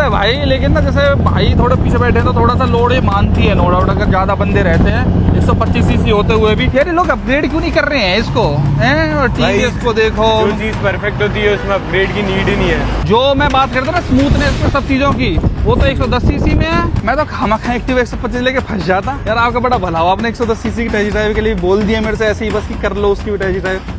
है भाई, लेकिन ना जैसे भाई थोड़े पीछे बैठे हैं तो थोड़ा सा लोड ये मानती है, नो डाउट। अगर ज्यादा बंदे रहते हैं 125 सीसी होते हुए भी यार लोग अपग्रेड क्यों नहीं कर रहे हैं इसको, हैं? और टीवीएस को देखो, जो चीज परफेक्ट होती है उसमें अपग्रेड की नीड ही नहीं है। जो मैं बात करता हूँ ना स्मूथनेस पे सब चीजों की, वो तो 110 सीसी में है। मैं तो खामखा एक्टिवा 125 लेके फंस जाता यार। आपका बड़ा भला हुआ, आपने 110 सीसी की टेस्ट ड्राइव के लिए बोल दिया मेरे से, ऐसे ही बस की कर लो उसकी भी टेस्ट ड्राइव।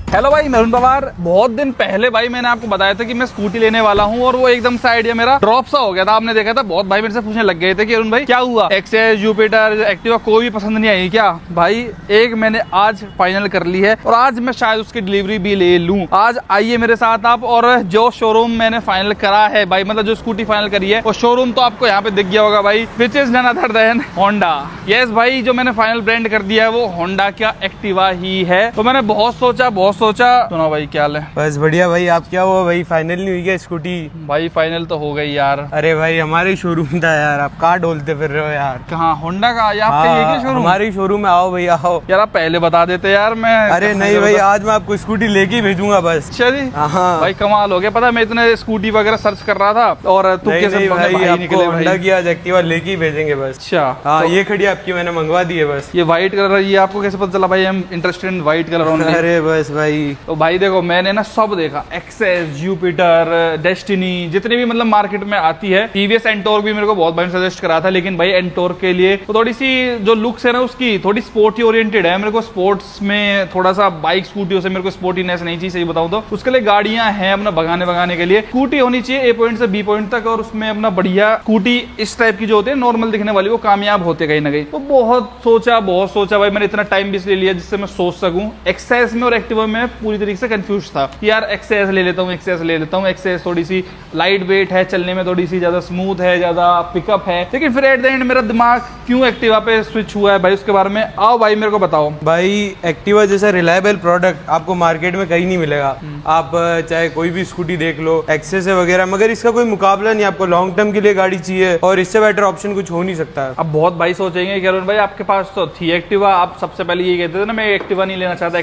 हेलो भाई, मैं अरुण पवार। बहुत दिन पहले भाई मैंने आपको बताया था कि मैं स्कूटी लेने वाला हूं, और वो एकदम से आइडिया मेरा ड्रॉप सा हो गया था। आपने देखा था बहुत भाई मेरे से पूछने लग गए थे कि अरुण भाई क्या हुआ, एक्सेस, जुपिटर, एक्टिवा कोई भी पसंद नहीं आई क्या? भाई एक मैंने आज फाइनल कर ली है, और आज मैं शायद उसकी डिलीवरी भी ले लूं। आज आइए मेरे साथ आप, और जो शोरूम मैंने फाइनल करा है भाई, मतलब जो स्कूटी फाइनल करी है, वो शोरूम तो आपको यहाँ पे दिख गया होगा भाई, which is none other than Honda. Yes भाई, जो मैंने फाइनल ब्रांड कर दिया है वो होंडा का एक्टिवा ही है। तो मैंने बहुत सोचा। सुनो भाई, क्या हाल है? बस बढ़िया भाई। आप क्या हुआ भाई, फाइनल नहीं हुई क्या स्कूटी? भाई फाइनल तो हो गई यार। अरे भाई हमारे शोरूम था यार, आप कहाँ डोलते फिर रहे हो यार? कहाँ, होंडा का? आपका ये क्या शोरूम? हमारे शोरूम में आओ भाई, आओ यार आप पहले बता देते यार। मैं अरे नहीं भाई, आज मैं आपको स्कूटी लेके ही भेजूंगा बस। अच्छा जी। हाँ भाई कमाल हो गया। पता है मैं इतने स्कूटी वगैरह सर्च कर रहा था, और तुक्के से भाई निकले भाई। होंडा की आज एक्टिवा लेके ही भेजेंगे बस। अच्छा हाँ, ये खड़ी आपकी मैंने मंगवा दी है बस। ये व्हाइट कलर है, ये आपको कैसे पता चला भाई? हम interested in white colour only. अरे बस भाई, तो भाई देखो मैंने ना सब देखा, एक्सेस, जुपिटर, डेस्टिनी, जितनी भी मतलब मार्केट में आती है। टीवीएस एंटोर भी मेरे को बहुत भाई सजेस्ट करा था, लेकिन भाई एंटोर के लिए तो थोड़ी सी जो लुक्स है ना उसकी थोड़ी स्पोर्टी ओरिएंटेड है। मेरे को स्पोर्ट्स में थोड़ा सा, बाइक स्कूटियों से मेरे को स्पोर्टीनेस नहीं चाहिए, सही बताऊं तो। उसके लिए गाड़ियां हैं अपना भगाने के लिए, स्कूटी होनी चाहिए ए पॉइंट से बी पॉइंट तक, और उसमें अपना बढ़िया स्कूटी इस टाइप की जो होती है नॉर्मल दिखने वाली, वो कामयाब होते कहीं ना कहीं। तो बहुत सोचा भाई, मैंने इतना टाइम भी इसलिए लिया जिससे मैं सोच सकूं। एक्सेस में और एक्टिवा में पूरी तरीके से कंफ्यूज था कि यार एक्सेस ले लेता हूँ। एक्सेस थोड़ी सी लाइट वेट है, चलने में थोड़ी सी ज्यादा स्मूथ है, ज्यादा पिकअप है, लेकिन फिर एट द एंड मेरा दिमाग क्यों एक्टिवा पे स्विच हुआ है भाई, उसके बारे में आओ भाई मेरे को बताओ। भाई एक्टिवा जैसा रिलायबल प्रोडक्ट आपको मार्केट में कहीं नहीं मिलेगा। आप चाहे कोई भी स्कूटी देख लो, एक्सेस है वगैरह, मगर इसका कोई मुकाबला नहीं। आपको लॉन्ग टर्म के लिए गाड़ी चाहिए और इससे बेटर ऑप्शन कुछ हो नहीं सकता है। अब बहुत भाई सोचेंगे कि अरुण भाई आपके पास तो थी एक्टिवा, आप सबसे पहले ये कहते थे ना मैं एक्टिवा नहीं लेना चाहता,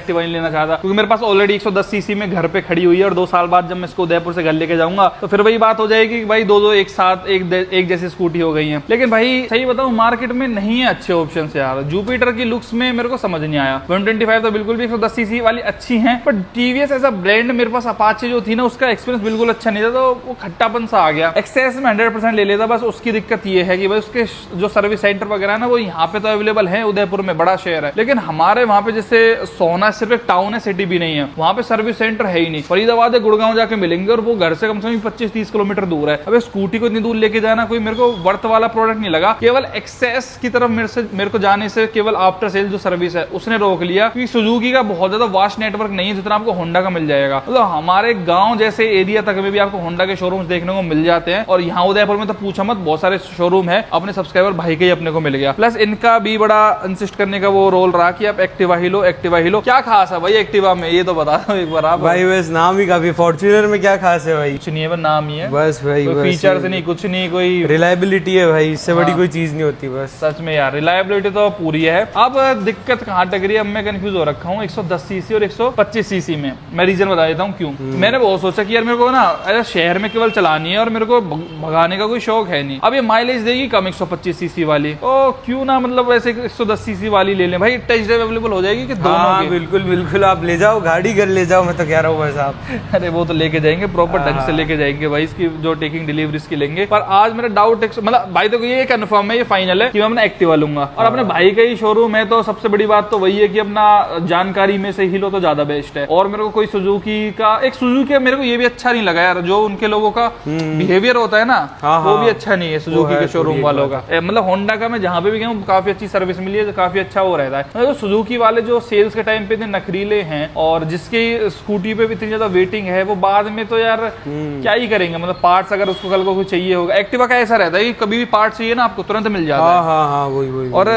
क्योंकि मेरे पास ऑलरेडी 110 सीसी में घर पे खड़ी हुई है, और 2 साल बाद जब मैं इसको उदयपुर से घर लेके जाऊंगा तो फिर वही बात हो जाएगी कि भाई दो एक साथ एक जैसी स्कूटी हो गई है। लेकिन भाई सही बताऊं, मार्केट में नहीं है अच्छे ऑप्शन यार। जुपिटर की लुक्स में मेरे को समझ नहीं आया। 125 तो बिल्कुल भी, 110 सीसी वाली अच्छी है, पर टीवीएस एज अ ब्रांड मेरे पास अपाचे जो थी ना, उसका एक्सपीरियंस बिल्कुल अच्छा नहीं था, तो वो खट्टापन सा आ गया। एक्सेस में 100% ले लेता, बस उसकी दिक्कत ये है कि भाई उसके जो सर्विस सेंटर वगैरह है ना, वो यहाँ पे तो अवेलेबल है, उदयपुर में बड़ा शहर है, लेकिन हमारे वहाँ पे जैसे सोना सिर्फ एक टाउन है, सिटी भी नहीं है, वहाँ पे सर्विस सेंटर है ही नहीं। फरीदाबाद या गुड़गांव जाके मिलेंगे, और वो घर से कम से कम 25-30 किलोमीटर दूर है। अब स्कूटी को इतनी दूर लेके जाना कोई मेरे को वर्थ वाला प्रोडक्ट नहीं लगा। केवल एक्सेस की तरफ मेरे को जाने से केवल आफ्टर सेल जो सर्विस है उसने रोक लिया, क्योंकि सुजुकी का बहुत ज्यादा वास्ट नेटवर्क नहीं है जितना आपको होंडा का मिल जाएगा। मतलब हमारे गांव जैसे एरिया तक में भी आपको होंडा के शोरूम्स देखने को मिल जाते हैं, और यहाँ उदयपुर में तो पूछा मत, बहुत सारे शोरूम है। अपने सब्सक्राइबर भाई के ही अपने को मिल गया। प्लस इनका भी बड़ा इंसिस्ट करने का वो रोल रहा कि आप एक्टिवा ही लो। क्या खास है भाई एक्टिवा में, ये तो बता दो एक बार आप। भाई बस नाम ही काफी। फॉर्च्यूनर में क्या खास है भाई? कुछ नहीं है, बस नाम ही है बस भाई, फीचर्स नहीं, कुछ नहीं, कोई रिलायबिलिटी है भाई, इससे बड़ी कोई चीज नहीं होती। बस सच में यार रिलायबिलिटी तो पूरी है। अब दिक्कत कहाँ टक रही है, अब मैं कंफ्यूज हो रखा हूँ 110 सीसी और 125 सीसी में। मैं रीजन बता देता हूँ क्यों। मैंने बहुत सोचा कि यार मेरे को ना शहर में केवल चलानी है, और मेरे को भगाने का कोई शौक है नहीं। अब ये माइलेज देगी कम 125 सीसी वाली, तो क्यों ना मतलब वैसे 110 सीसी वाली ले लें भाई। टेस्ट ड्राइव अवेलेबल हो जाएगी कि दोनों? बिल्कुल आप ले जाओ, गाड़ी घर ले जाओ, मैं तो कह रहा हूँ बस आप। अरे वो तो लेके जाएंगे, प्रॉपर ढंग से लेके जाएंगे भाई, इसकी जो टेकिंग डिलीवरी की लेंगे। पर आज मेरा डाउट मतलब भाई तो ये कंफर्म है, ये फाइनल है कि मैं अपना एक्टिवा लूंगा, और अपने भाई का ही शोरूम है, तो सबसे बड़ी बात तो वही है कि अपना जानकारी में से ही लो तो ज्यादा बेस्ट है। और मेरे को कोई सुजुकी मेरे को ये भी अच्छा नहीं लगा यार, जो उनके लोगों का बिहेवियर होता है ना, वो भी अच्छा नहीं है सुजुकी के शोरूम वालों का। मतलब होंडा का मैं जहां पे भी गया हूँ काफी अच्छी सर्विस मिली है, काफी अच्छा वो रहता है। मतलब सुजुकी वाले जो सेल्स के टाइम पे इतने नखरीले हैं, और जिसकी स्कूटी पे भी इतनी ज्यादा वेटिंग है, वो बाद में तो यार क्या ही करेंगे। मतलब पार्ट्स अगर उसको कल को कुछ चाहिए होगा, एक्टिवा का ऐसा रहता है कि कभी भी पार्ट चाहिए ना आपको तुरंत मिल जाता है। हाँ, वही। और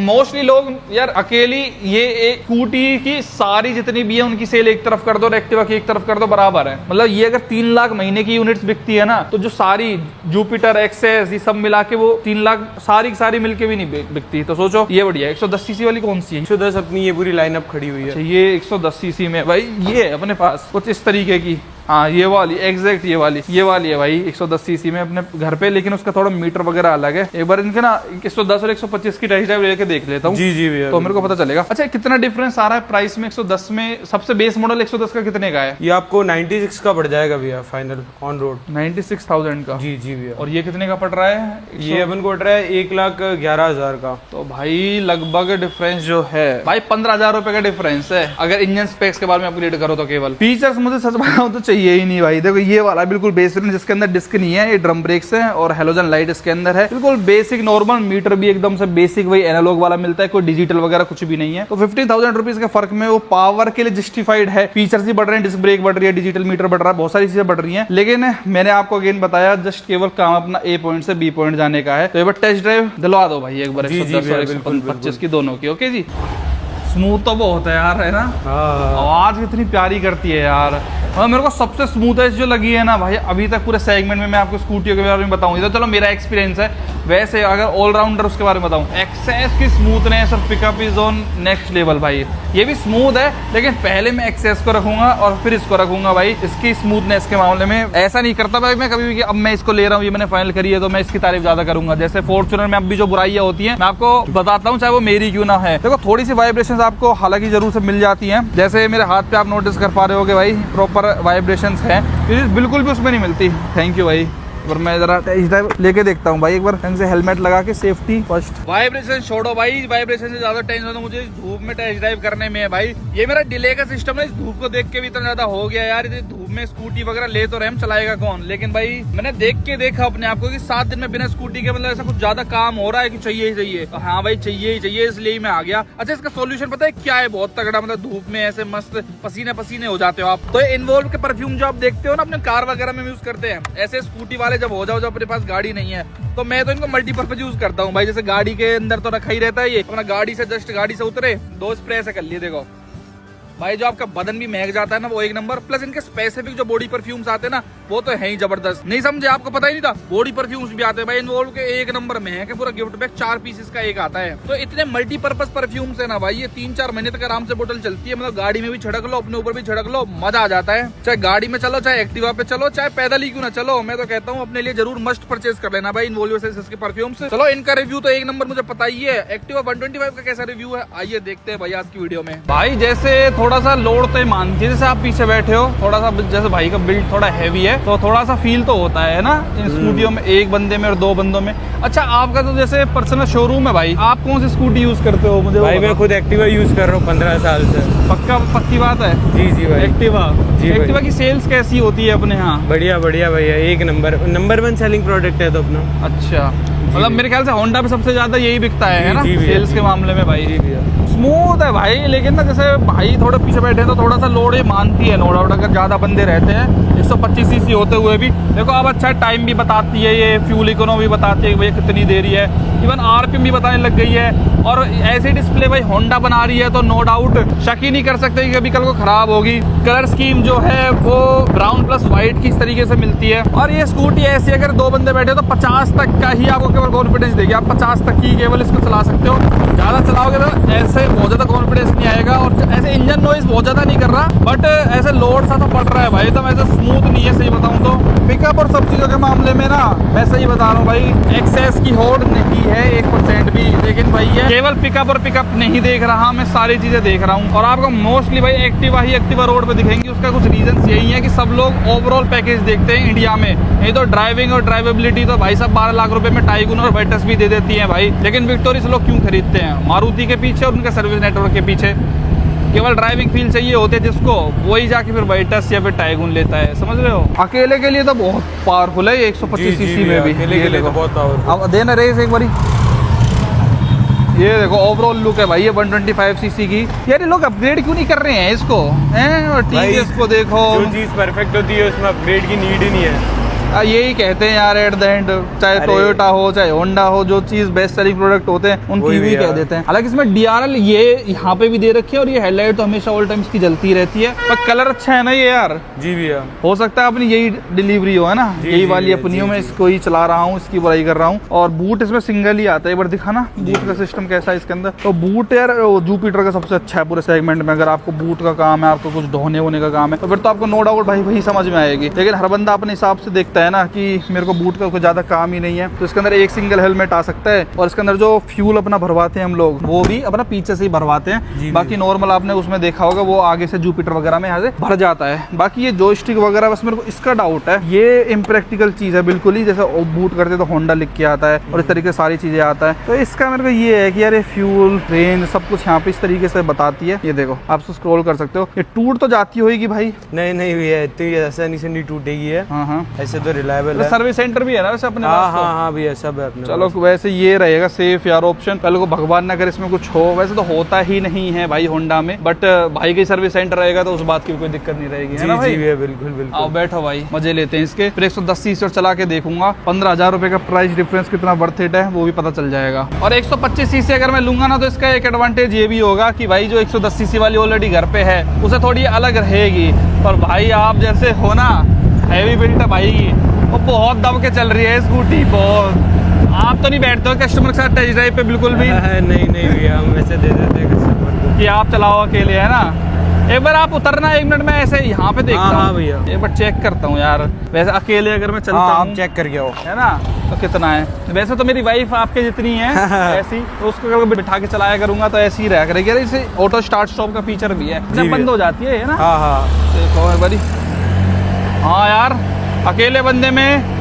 मोस्टली लोग यार अकेली ये एक स्कूटी की सारी जितनी भी है उनकी सेल एक तरफ कर दो और एक्टिवा की एक तरफ कर दो, बराबर है। मतलब ये अगर 3 लाख महीने की यूनिट्स बिकती है ना, तो जो सारी जुपिटर, एक्सेस, ये सब मिला के वो 3 लाख सारी की सारी मिलके भी नहीं बिकती। तो सोचो ये बढ़िया। 110 सीसी वाली कौन सी है? 110 अपनी ये पूरी लाइनअप खड़ी हुई है। ये 110 सीसी में भाई ये अपने पास कुछ इस तरीके की हाँ ये वाली एग्जैक्ट ये वाली है भाई 110 सीसी में अपने घर पे, लेकिन उसका थोड़ा मीटर वगैरह अलग है। एक बार इनके ना 110 और 125 की टेस्ट ड्राइव लेके देख लेता हूँ। जी भैया, तो मेरे को पता चलेगा। अच्छा कितना डिफरेंस आ रहा है प्राइस में 110 में? सबसे बेस मॉडल 110 का कितने का है? ये आपको 96 का पड़ जाएगा भैया फाइनल ऑन रोड, 96,000 का। जी भैया। और ये कितने का पड़ रहा है? ये अपन को पड़ रहा है 1,11,000 का। तो भाई लगभग डिफरेंस जो है भाई 15,000 रुपए का डिफरेंस है, अगर इंजन स्पेक्स के बारे में अपग्रेड करो तो। केवल फीचर्स मुझे सच बताऊं तो चाहिए ही नहीं भाई। देखो ये वाला बिल्कुल बेसिक, जिसके अंदर डिस्क नहीं है, ये ड्रम ब्रेक्स है और हेलोजन लाइट इसके अंदर है, बिल्कुल बेसिक नॉर्मल। मीटर भी एकदम से बेसिक वही एनालॉग वाला मिलता है, कोई डिजिटल वगैरह कुछ भी नहीं है। तो 15,000 रुपीज के फर्क में वो पावर के लिए जस्टिफाइड है। फीचर्स भी बढ़ रहे हैं, डिस्क ब्रेक बढ़ रही है, डिजिटल मीटर बढ़ रहा है, बहुत सारी चीजें बढ़ रही है। लेकिन मैंने आपको अगेन बताया जस्ट केवल काम अपना ए पॉइंट से बी पॉइंट जाने का है। तो एक बार टेस्ट ड्राइव दिलवा दो भाई एक बार 110 और 125 की दोनों की। ओके जी। स्मूथ तो बहुत है यार, है ना? आवाज कितनी प्यारी करती है यार। और मेरे को सबसे स्मूथेस्ट जो लगी है ना भाई अभी तक पूरे सेगमेंट में, मैं आपको स्कूटियों के बारे में बताऊं, तो चलो मेरा एक्सपीरियंस है। वैसे अगर ऑलराउंडर उसके बारे में बताऊं, एक्सेस की स्मूथनेस और pickup is on next level भाई। ये भी स्मूथ है, लेकिन पहले मैं एक्सेस को रखूंगा और फिर इसको रखूंगा भाई। इसकी स्मूथनेस के मामले में ऐसा नहीं करता भाई मैं कभी भी कि अब मैं इसको ले रहा हूँ, ये मैंने फाइनल करी है तो मैं इसकी तारीफ ज्यादा करूंगा। जैसे फॉर्च्यूनर में अब भी जो बुराइयां होती है मैं आपको बताता हूँ, चाहे वो मेरी क्यों ना है। देखो थोड़ी सी वाइब्रेशन आपको हालांकि जरूर से मिल जाती है, जैसे मेरे हाथ पे आप नोटिस कर पा रहे हो भाई प्रॉपर वाइब्रेशंस है, बिल्कुल भी उसमें नहीं मिलती। थैंक यू भाई। और मैं जरा टेस्ट ड्राइव लेके देखता हूँ भाई एक बार, ढंग से हेलमेट लगा के, सेफ्टी फर्स्ट। वाइब्रेशन छोड़ो भाई, वाइब्रेशन से ज्यादा टेंशन तो मुझे इस धूप में टेस्ट ड्राइव करने में है भाई। ये मेरा डिले का सिस्टम है, इस धूप को देख के भी इतना ज्यादा हो गया यार। इस धूप में स्कूटी वगैरह ले तो रैम चलाएगा कौन, लेकिन भाई मैंने देख के देखा अपने आप को कि 7 दिन में बिना स्कूटी के मतलब ऐसा कुछ ज्यादा काम हो रहा है कि चाहिए ही चाहिए। तो हाँ भाई चाहिए ही चाहिए, इसलिए मैं आ गया। अच्छा इसका सोल्यूशन पता है क्या है? बहुत तगड़ा, मतलब धूप में ऐसे मस्त पसीने पसीने हो जाते हो आप। तो इन्वॉल्व के परफ्यूम जो आप देखते हो ना अपने कार वगैरह में यूज करते हैं, ऐसे स्कूटी वाले जब हो जाओ, जब अपने पास गाड़ी नहीं है, तो मैं तो इनको मल्टीपर्पज यूज करता हूँ भाई। जैसे गाड़ी के अंदर तो रखा ही रहता है, ये अपना गाड़ी से जस्ट गाड़ी से उतरे 2 स्प्रे ऐसे कर लिए, देखो भाई जो आपका बदन भी महक जाता है ना वो एक नंबर। प्लस इनके स्पेसिफिक जो बॉडी परफ्यूम्स आते हैं ना वो तो है ही जबरदस्त। नहीं समझे? आपको पता ही नहीं था बॉडी परफ्यूम्स भी आते हैं भाई इन्वॉल्व के, एक नंबर में है कि पूरा गिफ्ट बैग 4 पीसेस का एक आता है। तो इतने मल्टीपर्पज परफ्यूम्स है ना भाई, ये 3-4 महीने तक आराम से बोतल चलती है। मतलब गाड़ी में भी छिड़क लो, अपने ऊपर भी छिड़क लो, मजा आ जाता है। चाहे गाड़ी में चलो, चाहे एक्टिवा पे चलो, चाहे पैदल ही क्यों ना चलो। मैं तो कहता हूँ अपने लिए जरूर मस्ट परचेज कर लेना भाई इन्वॉल्व के परफ्यूम्स। चलो इनका रिव्यू तो एक नंबर मुझे पता ही है। एक्टिवा 125 का कैसा रिव्यू है आइए देखते हैं भाई आज की वीडियो में। भाई जैसे थोड़ा सा लोड तो मानती है, जैसे आप पीछे बैठे हो, थोड़ा सा जैसे भाई का बिल्ड थोड़ा हैवी है तो थोड़ा सा फील तो होता है ना इन स्कूटियों में, एक बंदे में और 2 बंदों में। अच्छा आपका तो जैसे पर्सनल शोरूम है भाई, आप कौन सी स्कूटी यूज करते हो? मुझे भाई मैं खुद एक्टिवा यूज कर रहा हूँ 15 साल से। पक्की बात है? जी भाई। एक्टिवा की सेल्स कैसी होती है अपने यहाँ? बढ़िया भैया, एक नंबर 1 सेलिंग प्रोडक्ट है तो अपना। अच्छा मतलब मेरे ख्याल से होंडा पे सबसे ज्यादा यही बिकता है ना सेल्स के मामले में भाई। स्मूथ है भाई, लेकिन ना जैसे भाई थोड़े पीछे बैठे हैं तो थोड़ा सा लोड ये मानती है, नो डाउट। अगर ज्यादा बंदे रहते हैं 125 सीसी होते हुए भी देखो अब अच्छा टाइम भी बताती है, ये फ्यूल इकोनॉमी बताती है कि भैया कितनी देरी है, इवन आरपीएम भी बताने लग गई है। और ऐसे डिस्प्ले भाई होंडा बना रही है तो नो डाउट शक ही नहीं कर सकते कि कभी कल को खराब होगी। कलर स्कीम जो है वो ब्राउन प्लस व्हाइट की इस तरीके से मिलती है। और ये स्कूटी ऐसी अगर 2 बंदे बैठे तो 50 तक का ही आपको केवल कॉन्फिडेंस देगी। आप 50 तक ही केवल इसको चला सकते हो, ज्यादा चलाओगे तो ऐसे बहुत ज्यादा कॉन्फिडेंस नहीं आएगा। और ऐसे इंजन नॉइज बहुत ज्यादा नहीं कर रहा, बट ऐसे लोड सा तो पड़ रहा है भाई, तो ऐसे स्मूथ नहीं है सही बताऊं तो। पिकअप और सब चीजों के मामले में ना मैं सही बता रहा हूँ भाई, एक्सेस की होड़ नहीं है 1% भी। लेकिन भाई ये केवल पिकअप और पिकअप नहीं देख रहा, मैं सारी चीजें देख रहा हूँ। और आपको मोस्टली भाई एक्टिवा रोड पे दिखेंगी। उसका कुछ रीजन यही है कि सब लोग ओवरऑल पैकेज देखते हैं इंडिया में। नहीं तो ड्राइविंग और ड्राइवेबिलिटी तो भाई सब 12 लाख रुपए में टाइगुन और वाइटस भी दे देती है भाई। लेकिन विक्टोरिया लोग क्यों खरीदते हैं? मारुति के पीछे और उनके सर्विस नेटवर्क के पीछे। केवल ड्राइविंग फील चाहिए होते जिसको, वही जाके फिर वाइटस या फिर टाइगुन लेता है, समझ रहे हो? अकेले के लिए तो बहुत पावरफुल है 125 सीसी में भी। अकेले के लिए तो बहुत पावरफुल। अब देना रेस एक बारी, ये देखो ओवरऑल लुक है भाई ये 125 सीसी की। यार ये लोग अपग्रेड क्यों नहीं कर रहे हैं इसको? हैं और टीवीएस को देखो, जो चीज परफेक्ट होती है उसमें अपग्रेड की नीड ही नहीं है। यही कहते हैं यार एट द एंड, चाहे अरे। टोयोटा हो चाहे होंडा हो, जो चीज बेस्ट सेलिंग प्रोडक्ट होते हैं उनकी वही भी भी कह यार। देते हैं। हालांकि इसमें DRL ये यहाँ पे भी दे रखी है और ये हेडलाइट तो हमेशा ऑल टाइम इसकी जलती रहती है, पर कलर अच्छा है ना ये यार। जी भैया। हो सकता है अपनी यही डिलीवरी हो, है ना, जी, यही जी, वाली जी, अपनी हो। जी, मैं जी। इसको ही चला रहा हूँ, इसकी बुराई कर रहा हूँ। और बूट इसमें सिंगल ही आता है, एक बार दिखा ना बूट का सिस्टम कैसा है इसके अंदर। तो बूट यार जुपिटर का सबसे अच्छा है पूरे सेगमेंट में। अगर आपको बूट का काम है, आपको कुछ ढोने वोने का काम है, तो फिर तो आपको नो डाउट भाई वही समझ में आएगी। लेकिन हर बंदा अपने हिसाब से देखता है ना कि मेरे को बूट का कोई ज्यादा काम ही नहीं है, तो इसके अंदर एक सिंगल हेलमेट आ सकता है। और इसके अंदर जो फ्यूल अपना भरवाते हैं हम लोग, वो भी अपना पीछे से ही भरवाते हैं। जी, बाकी नॉर्मल आपने उसमें देखा होगा वो आगे से जुपिटर वगैरह में यहाँ से भर जाता है। बाकी ये जॉयस्टिक वगैरह बस मेरे को इसका डाउट है, ये इम्प्रैक्टिकल चीज है बिल्कुल ही। जैसे बूट करते तो होंडा लिख के आता है और इस तरीके से सारी चीजें आता है। तो इसका मेरे को ये है कि यार ये फ्यूल रेंज सब कुछ यहाँ पे इस तरीके से बताती है। ये देखो आप स्क्रॉल कर सकते हो, ये टूट तो जाती होगी भाई। नहीं नहीं भैया, इतनी आसानी से नहीं टूटेगी है। हाँ हाँ, ऐसे तो रिलायबल है। सर्विस सेंटर भी है ना वैसे अपने हाँ पास तो। हाँ हाँ भैया, सब है अपने चलो पास। वैसे ये रहेगा सेफ यार ऑप्शन। कल को भगवान ना करे इसमें कुछ हो, वैसे तो होता ही नहीं है भाई होंडा में, बट भाई का सर्विस सेंटर रहेगा तो उस बात की कोई दिक्कत नहीं रहेगी, है ना जी भाई। जी भैया, बिल्कुल आओ बिल्कुल। बैठो भाई, मजे लेते हैं इसके। फिर 110 सीसी चला के देखूंगा 15,000 रुपए का प्राइस डिफरेंस कितना वर्थ इट है वो भी पता चल जाएगा। और 125 सीसी अगर मैं लूंगा ना तो इसका एक एडवांटेज ये भी होगा कि भाई जो 110 सीसी वाली ऑलरेडी घर पे है उसे थोड़ी अलग रहेगी। पर भाई आप जैसे हो ना हैवी बिल्ट है भाई की, वो बहुत दब के चल रही है स्कूटी बहुत। आप तो नहीं बैठते हो कस्टमर के साथ टेस्ट ड्राइव पे बिल्कुल भी नहीं नहीं भैया, हम वैसे दे देते हैं कस्टमर को कि आप चलाओ अकेले, है ना। एक बार आप उतरना 1 मिनट में ऐसे यहाँ पे देखता हाँ, हूँ। हाँ भैया। एक बार चेक करता हूँ यार, वैसे अकेले अगर मैं चलता हाँ, हूँ आप चेक करके आओ। है ना, तो कितना है। वैसे तो मेरी वाइफ आपके जितनी है ऐसी, तो उसको अगर मैं बिठा के चलाया करूंगा तो ऐसे ही रहा करेगी। यार इसे ऑटो स्टार्ट स्टॉप का फीचर भी है, जब बंद हो जाती है ना। हाँ हाँ देखो एक बारी, हाँ यार अकेले बंदे में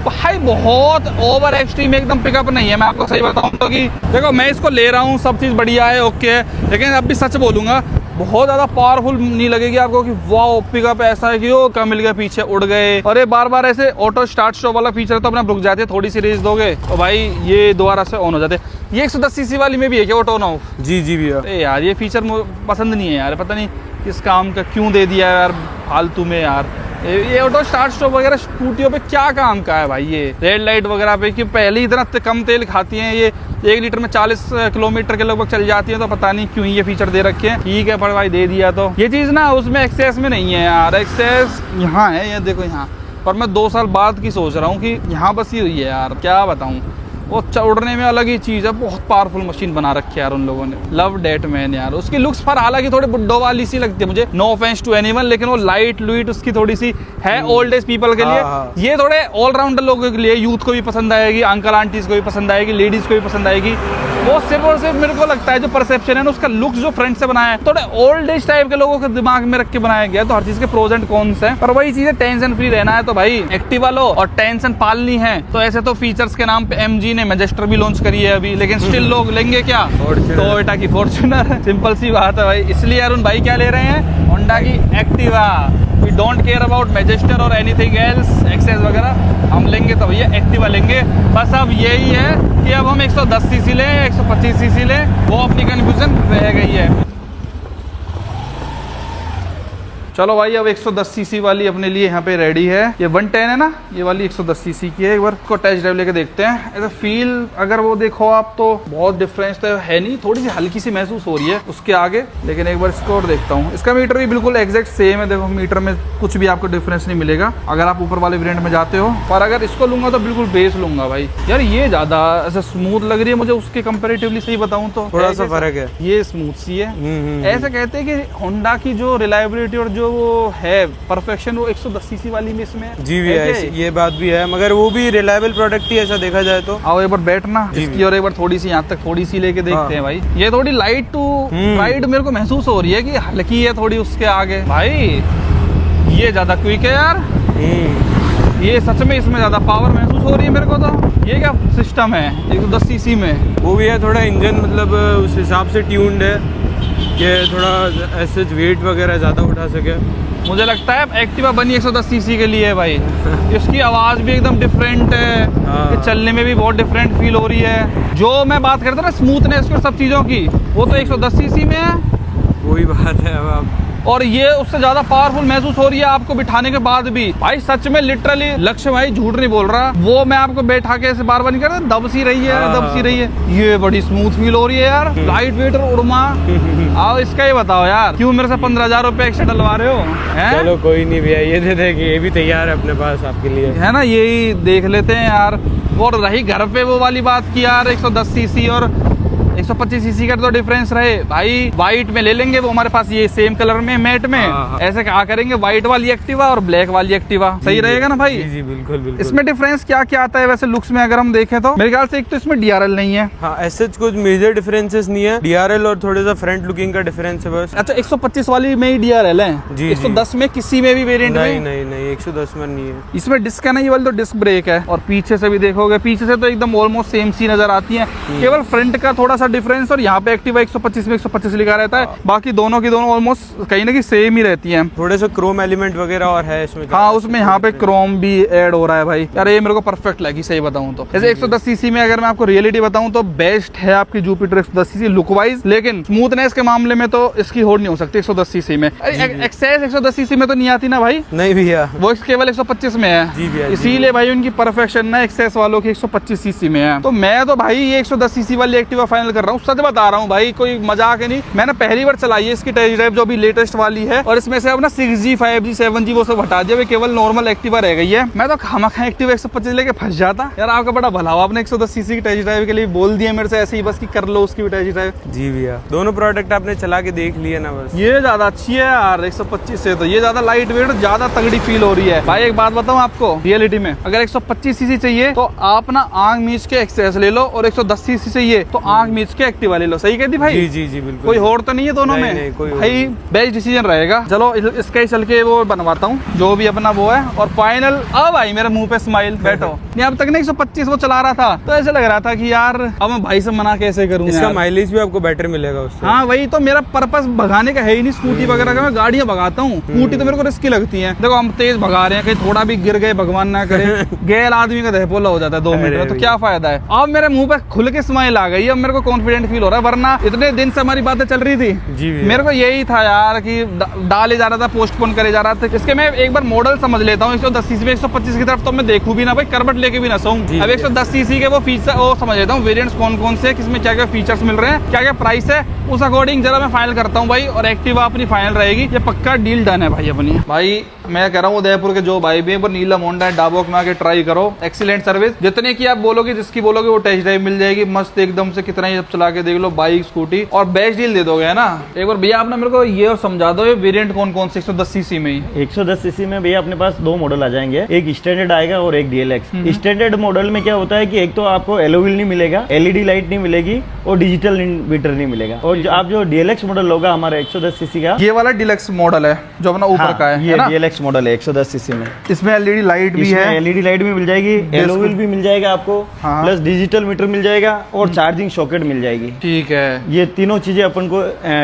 भाई बहुत ओवर एक्सट्रीम एकदम पिकअप नहीं है। मैं आपको सही बताऊं तो कि देखो मैं इसको ले रहा हूँ, सब चीज़ बढ़िया है, ओके है, लेकिन अब भी सच बोलूंगा बहुत ज़्यादा पावरफुल नहीं लगेगी आपको कि वाह पिकअप ऐसा है कि वो कम मिल गया पीछे उड़ गए। और ये बार बार ऐसे ऑटो स्टार्ट स्टॉप वाला फीचर तो अपना रुक जाते हैं, थोड़ी सी रेस दोगे तो भाई ये दोबारा से ऑन हो जाते हैं। ये 110 सीसी वाली में भी है क्या ऑटो ऑन ऑफ? जी जी भैया। अरे यार ये फीचर मुझे पसंद नहीं है यार, पता नहीं किस काम का क्यों दे दिया है यार फालतू में यार। ये ऑटो स्टार्ट स्टॉप वगैरह स्कूटियों पे क्या काम का है भाई, ये रेड लाइट वगैरह पे कि पहले ही इतना कम तेल खाती हैं ये, 1 लीटर में 40 किलोमीटर के लगभग चल जाती है। तो पता नहीं क्यों ये फीचर दे रखे हैं। ठीक है पर भाई दे दिया तो ये चीज़ ना उसमें एक्सेस में नहीं है यार, एक्सेस यहाँ है, ये देखो यहाँ पर। मैं 2 साल बाद की सोच रहा हूँ कि यहाँ बसी हुई है यार, क्या बताऊँ। वो उड़ने में अलग ही चीज़ है, बहुत पावरफुल मशीन बना रखी है यार उन लोगों ने। लव डेट मैन यार, उसकी लुक्स पर हालांकि थोड़े बुड्ढों वाली सी लगती है मुझे, नो ऑफेंस टू एनीवन, लेकिन वो लाइट लुइट उसकी थोड़ी सी है ओल्ड एज पीपल के लिए। हाँ। ये थोड़े ऑलराउंडर लोगों के लिए, यूथ को भी पसंद आएगी, अंकल आंटीज को भी पसंद आएगी, लेडीज को भी पसंद आएगी। वो सिर्फ और सिर्फ मेरे को लगता है जो परसेप्शन है ना उसका, लुक्स जो फ्रंट से बनाया है थोड़े ओल्ड एज टाइप के लोगों के दिमाग में रख के बनाया गया। तो हर चीज के प्रोज एंड कॉन्स हैं, पर वही चीजें टेंशन फ्री रहना है तो भाई एक्टिवा लो, और टेंशन पालनी है तो ऐसे तो फीचर्स के नाम पे MG ने मैजेस्टर भी लॉन्च करी है अभी, लेकिन स्टिल लोग लेंगे क्या, टोयोटा की फॉर्च्यूनर। सिंपल सी बात है भाई। इसलिए अरुण भाई क्या ले रहे हैं, होंडा की Activa. We don't care about Maestro और एनीथिंग एल्स एक्सेस वगैरह, हम लेंगे तो भैया एक्टिवा लेंगे। बस अब यही है कि अब हम 110 सीसी लें 125 सीसी लें, वो अपनी कन्फ्यूजन रह गई है। चलो भाई अब 110 सीसी वाली अपने लिए यहाँ पे रेडी है। ये 110 है ना, ये वाली 110 सीसी की है। एक बार इसको टेस्ट ड्राइव लेके देखते हैं। ऐसा फील अगर वो देखो आप तो बहुत डिफरेंस तो है नहीं, थोड़ी सी हल्की सी महसूस हो रही है उसके आगे। लेकिन एक बार इसको और देखता हूँ। इसका मीटर भी बिल्कुल एग्जैक्ट सेम है, देखो मीटर में कुछ भी आपको डिफरेंस नहीं मिलेगा अगर आप ऊपर वाले वेरिएंट में जाते हो। पर अगर इसको लूंगा तो बिल्कुल बेस लूंगा भाई। यार ये ज्यादा ऐसा स्मूथ लग रही है मुझे उसके कंपेरेटिवली, सही बताऊँ तो थोड़ा सा फर्क है, ये स्मूथ सी है। ऐसा कहते हैं कि होंडा की जो रिलायबिलिटी और जो वो है परफेक्शन वो 110 सीसी वाली में इसमें जी भैया, ये बात भी है, मगर वो भी रिलायबल प्रोडक्ट ही ऐसा देखा जाए तो। आओ एक बार बैठना इसकी, और एक बार थोड़ी सी यहाँ तक थोड़ी सी लेके देखते हैं भाई। ये थोड़ी लाइट टू राइड मेरे को महसूस हो रही है कि हल्की है थोड़ी उसके आगे। भाई ये ज्यादा क्विक है यार, ये सच में इसमें ज्यादा पावर महसूस हो रही है मेरे को। तो ये क्या सिस्टम है 110 सीसी में? वो भी है, थोड़ा इंजन मतलब उस हिसाब से ट्यून्ड है कि थोड़ा ऐसे वेट वगैरह ज़्यादा उठा सके। मुझे लगता है एक्टिवा बनी 110 सीसी के लिए है भाई। इसकी आवाज़ भी एकदम डिफरेंट है, हाँ। चलने में भी बहुत डिफरेंट फील हो रही है। जो मैं बात करता ना स्मूथनेस और सब चीज़ों की, वो तो 110 सीसी में है। वही बात है, अब आप और ये उससे ज्यादा पावरफुल महसूस हो रही है आपको बिठाने के बाद भी। भाई सच में लिटरली लक्ष्य भाई झूठ नहीं बोल रहा, वो मैं आपको बैठा के ऐसे बार बार नहीं कर रहा, दब सी रही है, दब सी रही है। ये बड़ी स्मूथ फील हो रही है यार, लाइट वेट और उड़मा। आओ इसका ही बताओ यार, क्यों मेरे से 15,000 रुपए एक्स्ट्रा डलवा रहे हो? चलो कोई नहीं भैया, ये दे देंगे, ये भी तैयार है अपने पास आपके लिए, है ना, यही देख लेते हैं यार। और रही घर पे वो वाली बात की यार, 110 सीसी और 125 सीसी का तो डिफरेंस रहे भाई, व्हाइट में ले लेंगे वो हमारे पास, ये सेम कलर में मैट में। ऐसे क्या करेंगे, व्हाइट वाली एक्टिवा और ब्लैक वाली एक्टिवा, सही रहेगा ना भाई? जी बिल्कुल बिल्कुल। इसमें डिफरेंस क्या क्या आता है वैसे लुक्स में अगर हम देखें तो? मेरे ख्याल से एक तो इसमें DRL नहीं है। हाँ, ऐसे कुछ मेजर डिफरेंसेस नहीं है, DRL और थोड़ा सा फ्रंट लुकिंग का डिफरेंस है बस। अच्छा, 125 वाली में ही DRL है? जी, 110 में किसी में भी वेरिएंट में? नहीं 110 में नहीं है। इसमें डिस्क है ना, ये वाली तो डिस्क ब्रेक है। और पीछे से भी देखोगे, पीछे से तो एकदम ऑलमोस्ट सेम सी नजर आती है, केवल फ्रंट का थोड़ा सा डिफरेंस। और यहाँ पे एक्टिवा 125 में 125 लिखा रहता है, बाकी दोनों की दोनों ऑलमोस्ट कहीं ना कहीं सेम ही रहती हैं। थोड़े से क्रोम एलिमेंट वगैरह और है इसमें। हाँ, उसमें यहाँ पे क्रोम भी ऐड हो रहा है भाई। यार ये मेरे को परफेक्ट लगी सही बताऊं तो। जैसे 110 सीसी में अगर मैं आपको रियलिटी बताऊं तो बेस्ट है आपकी जुपिटर 110 सीसी लुक वाइज, लेकिन स्मूथनेस के मामले में तो इसकी होड़ नहीं हो सकती 110 सीसी में। एक्सेस 110 सीसी में तो नहीं आती ना भाई? नहीं भैया, वो केवल 125 में है। जी भैया, इसीलिए भाई उनकी परफेक्शन ना एक्सेस वालों की 125 सीसी में है। तो मैं तो भाई ये 110 सीसी वाली एक्टिवा फाइनल कर रहा हूँ, सच बता रहा हूँ भाई, कोई मजाक है नहीं। मैंने पहली बार चलाई है इसकी टेस्ट ड्राइव, जो अभी लेटेस्ट वाली है। और इसमें से अब ना 6G 5G 7G वो सब हटा दिया, केवल नॉर्मल एक्टिवा रह गई है। मैं तो खामखा एक्टिवा 125 लेके फंस जाता यार। आपका बड़ा भला हुआ, आपने 110 सीसी की टेस्ट ड्राइव के लिए बोल दिया मेरे से ऐसे ही बस कि कर लो उसकी भी टेस्ट ड्राइव। जी भैया, दोनों प्रोडक्ट आपने चला के देख लिए ना बस। ये ज्यादा अच्छी है यार 125 से, तो ये ज्यादा लाइट वेट, ज्यादा तगड़ी फील हो रही है भाई। एक बात बताऊं आपको, रियलिटी में अगर 125 सीसी चाहिए तो आप ना आंख मीच के एक्सेस ले लो, और 110 सीसी चाहिए तो आंख मीच के एक्टिवा ले लो। सही कहती भाई? जी बिल्कुल, कोई होड़ तो नहीं है दोनों में? नहीं, कोई भाई बेस्ट डिसीजन रहेगा। चलो इसका ही चल के वो बनवाता हूँ जो भी अपना वो है। और फाइनल, अब भाई मेरे मुंह पे स्माइल, बैठो। नहीं अब तक ना 125 वो चला रहा था तो ऐसे लग रहा था कि यार अब मैं भाई से मना कैसे करूँ। इसका माइलेज भी आपको बेटर मिलेगा उससे। हाँ वही तो, मेरा पर्पस भगाने का है ही नहीं स्कूटी वगैरह का, मैं गाड़ियां भगाता हूँ। स्कूटी तो मेरे को रिस्की लगती है। देखो हम तेज भगा रहे हैं, कहीं थोड़ा भी गिर गए भगवान ना करे, गैल आदमी का दहपोला हो जाता है 2 मिनट में, तो क्या फायदा है। अब मेरे मुंह पे खुल के स्माइल आ गई, अब मेरे को कॉन्फिडेंट फील हो रहा है। वरना इतने दिन से हमारी बातें चल रही थी, जी मेरे को यही था यार कि डाले जा रहा था, पोस्टपोन करे जा रहा था। इसके मैं एक बार मॉडल समझ लेता हूँ 110 सीसी में 125 की तरफ तो मैं देखूं भी ना भाई, करबट लेके भी ना सोऊं। अब 110 सीसी के वो फीचर वो समझ लेता हूँ, वेरिएंट्स कौन कौन से, किसमें क्या क्या फीचर्स मिल रहे हैं, क्या क्या प्राइस है, उस अकॉर्डिंग जरा मैं फाइनल करता हूँ भाई। और एक्टिवा अपनी फाइनल रहेगी, ये पक्का डील डन है भाई अपनी। भाई मैं कह रहा हूँ उदयपुर के जो भाई भी पर नीलम होंडा है, डाबोक में आके ट्राई करो, एक्सीलेंट सर्विस। जितने की आप बोलोगे, जिसकी बोलोगे वो टेस्ट ड्राइव मिल जाएगी मस्त एकदम से, कितना ही चला के देख लो बाइक स्कूटी, और बेस्ट डील दे दोगे, है ना। एक बार भैया आपने मेरे को ये समझा दो, ये वेरिएंट कौन कौन से 110 सीसी में ही? 110 सीसी में भैया अपने पास 2 मॉडल आ जाएंगे, एक स्टैंडर्ड आएगा और एक DLX। स्टैंडर्ड मॉडल में क्या होता है कि एक तो आपको एलो व्हील नहीं मिलेगा, LED लाइट नहीं मिलेगी और डिजिटल इंडिकेटर नहीं मिलेगा। और आप जो DLX मॉडल होगा हमारा 110 सीसी का, ये वाला डिलक्स मॉडल है जो अपना ऊपर का है, ये ना? DLX मॉडल है 110 सीसी में। इसमें LED लाइट भी है, LED लाइट भी मिल जाएगी, एलो व्हील भी मिल जाएगा आपको, हाँ। प्लस डिजिटल मीटर मिल जाएगा और चार्जिंग सॉकेट मिल जाएगी। ठीक है, ये तीनों चीजें अपन को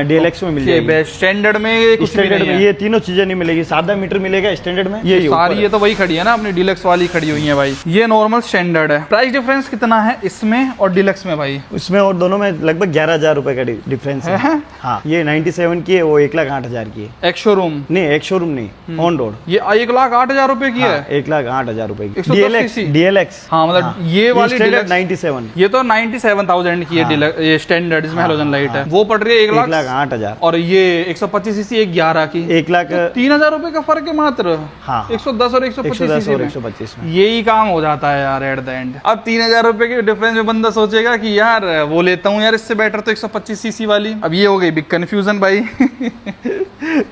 DLX में मिल जाएगी। स्टैंडर्ड में कुछ भी स्टैंडर्ड नहीं में है। ये तीनों चीजें नहीं मिलेगी, सादा मीटर मिलेगा स्टैंडर्ड में, ये सारी ये तो वही खड़ी है ना अपनी डिलक्स वाली खड़ी हुई है भाई। ये नॉर्मल स्टैंडर्ड है। प्राइस डिफरेंस कितना है इसमें और डिलक्स में भाई? उसमें और दोनों में लगभग 11,000 रुपए का डिफरेंस है। हाँ, ये 97 की है, वो 1,08,000 की है। एक शोरूम नहीं, एक शोरूम नहीं, ऑन रोड। ये 1,08,000 रुपए की है। 1,08,000 रुपए की 110 सीसी? DLX। हाँ मतलब ये वाली डिलक्स 97, ये तो 97,000 की है, ये स्टैंडर्ड जिसमें हेलोजन लाइट है, वो पड़ रही है 1,08,000। और ये 125 सीसी 11 की 3,000 रुपए का फर्क है मात्र। हाँ, 110 और 125 110 सीसी और में 125 में यही काम हो जाता है यार एट द एंड। अब 3,000 रुपए के डिफरेंस में बंदा सोचेगा कि यार वो लेता हूँ यार, इससे बेटर तो 125 सीसी वाली। अब ये हो गई बिग कंफ्यूजन भाई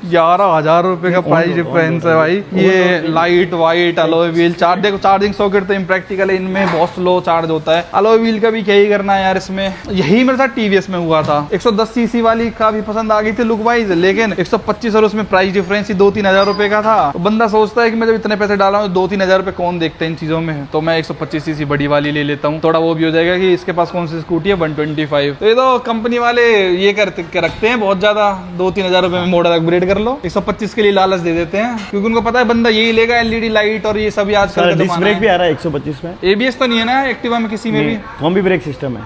11,000 रुपए का प्राइस डिफरेंस है भाई। ये लाइट वाइट अलॉय व्हील, देखो चार्जिंग सॉकेट तो इम्प्रैक्टिकल है इनमें, बहुत स्लो चार्ज होता है। अलॉय व्हील का भी क्या ही करना है यार इसमें। यही मेरे साथ TVS में हुआ था, 110 सीसी वाली काफी पसंद आ गई थी लुक वाइज, लेकिन 125 और उसमें प्राइस डिफरेंस ही 2-3 हजार रुपए का था। तो बंदा सोचता है कि मैं जब इतने पैसे डाला हूँ 2-3 हजार रुपए कौन देखते हैं इन चीजों में, तो मैं 125 सीसी बड़ी वाली ले लेता हूँ। थोड़ा वो भी हो जाएगा कि इसके पास कौन सी स्कूटी है 125। तो ये तो कंपनी वाले ये करते रखते हैं बहुत ज्यादा, 2-3 हजार रुपए में मॉडल अपग्रेड कर लो। 125 के लिए लालच दे देते हैं क्योंकि उनको पता है बंदा यही लेगा, एलईडी लाइट और ये सभी आजकल का डिस्क जमाना ब्रेक भी है। आ रहा है 125 में। एबीएस तो नहीं है ना एक्टिवा में किसी में भी? कॉम्बी ब्रेक सिस्टम है।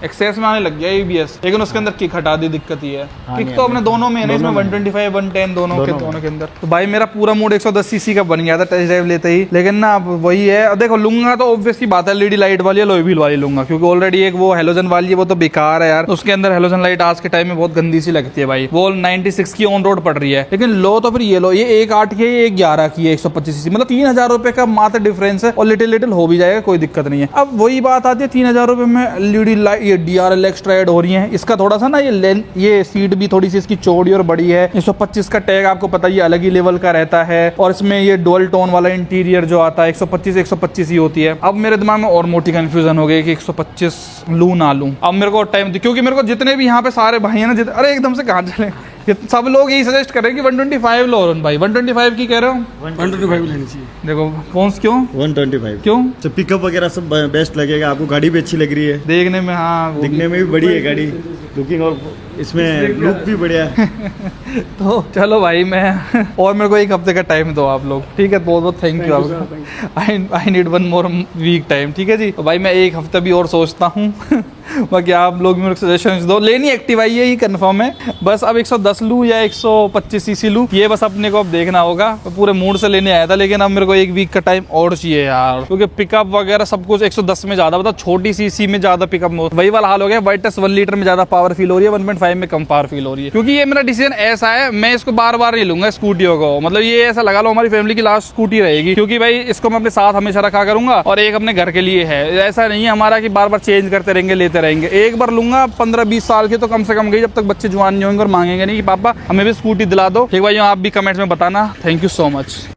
एक्सेस में आने लग गया एबीएस, लेकिन उसके अंदर किक हटा दी, दिक्कत ही है। हाँ, किक नहीं, तो अपने दोनों में है ना, इसमें दोनों में। 125 110 दोनों दोनों के अंदर। तो भाई मेरा पूरा मूड 110 सीसी का बन गया था टेस्ट ड्राइव लेते ही, लेकिन ना अब वही है। अब देखो लूंगा तो ऑब्वियसली बात है एलईडी लाइट वाली या लोई वाली लूंगा, क्योंकि ऑलरेडी एक वो हेलोजन वाली है वो तो बेकार है यार। उसके अंदर हेलोजन लाइट आज के टाइम में बहुत गंदी सी लगती है भाई। वो 96 की ऑन रोड पड़ रही है, लेकिन लो तो फिर ये लो, ये 1.8 की है, ये 11 की है 125 सीसी, मतलब 3000 रुपए का मात्र डिफरेंस है और लिटिल हो भी जाएगा, कोई दिक्कत नहीं है। अब वही बात आती है 3000 रुपए में एलईडी लाइट, ये DRL एक्स्ट्रा ऐड हो रही है। इसका थोड़ा सा ना ये सीट भी थोड़ी सी इसकी चौड़ी और बड़ी है। 125 का टैग आपको पता ही अलग ही लेवल का रहता है, और इसमें ये डुअल टोन वाला इंटीरियर जो आता है 125 ही होती है। अब मेरे दिमाग में और मोटी कंफ्यूजन हो गई कि 125 लूं ना लूं। अब मेरे को टाइम, क्योंकि मेरे को जितने भी यहाँ पे सारे भाई हैं ना, अरे एकदम से कहाँ चले, सब लोग यही सजेस्ट कर रहे हैं कि 125 लो अरुण भाई। 125 की कह रहे हो? 125 लेनी चाहिए। देखो कौन क्यों 125 क्यों? तो पिकअप वगैरह सब बेस्ट लगेगा आपको, गाड़ी भी अच्छी लग रही है, देखने में, हाँ वो दिखने में भी बड़ी है गाड़ी, लुकिंग और इसमें लुक भी बढ़िया है। तो चलो भाई मैं और मेरे को एक हफ्ते का टाइम दो आप लोग, ठीक है? बहुत बहुत थैंक यू आपको। I need 1 more week time, ठीक है जी? तो भाई मैं एक हफ्ता भी और सोचता हूँ बाकी आप लोग मेरे को सजेशंस दो। लेनी एक्टिवा ही कंफर्म है, बस अब 110 लूँ या 125 सीसी लूँ, ये बस अपने को अब देखना होगा। पूरे मूड से लेने आया था, लेकिन अब मेरे को एक वीक का टाइम और चाहिए यार, क्योंकि पिकअप वगैरह सब कुछ 110 में ज्यादा, मतलब छोटी सीसी में ज्यादा पिकअप, वही वाला हाल हो गया। वाइटस 1 लीटर में ज्यादा पावर फील हो रही है, 1.5 में कम पावर फील हो रही है। क्योंकि ये मेरा डिसीजन ऐसा है, मैं इसको बार बार नहीं लूंगा स्कूटियों को, मतलब ये ऐसा लगा लो हमारी फैमिली की लास्ट स्कूटी रहेगी, क्योंकि भाई इसको मैं अपने साथ हमेशा रखा करूंगा और एक अपने घर के लिए है। ऐसा नहीं है हमारा कि बार बार चेंज करते रहेंगे, लेते रहेंगे। एक बार लूंगा 15-20 साल के तो कम से कम गई, जब तक बच्चे जवान नहीं होंगे और मांगेंगे नहीं कि पापा हमें भी स्कूटी दिला दो। ठीक भाई, आप भी कमेंट्स में बताना। Thank you so much.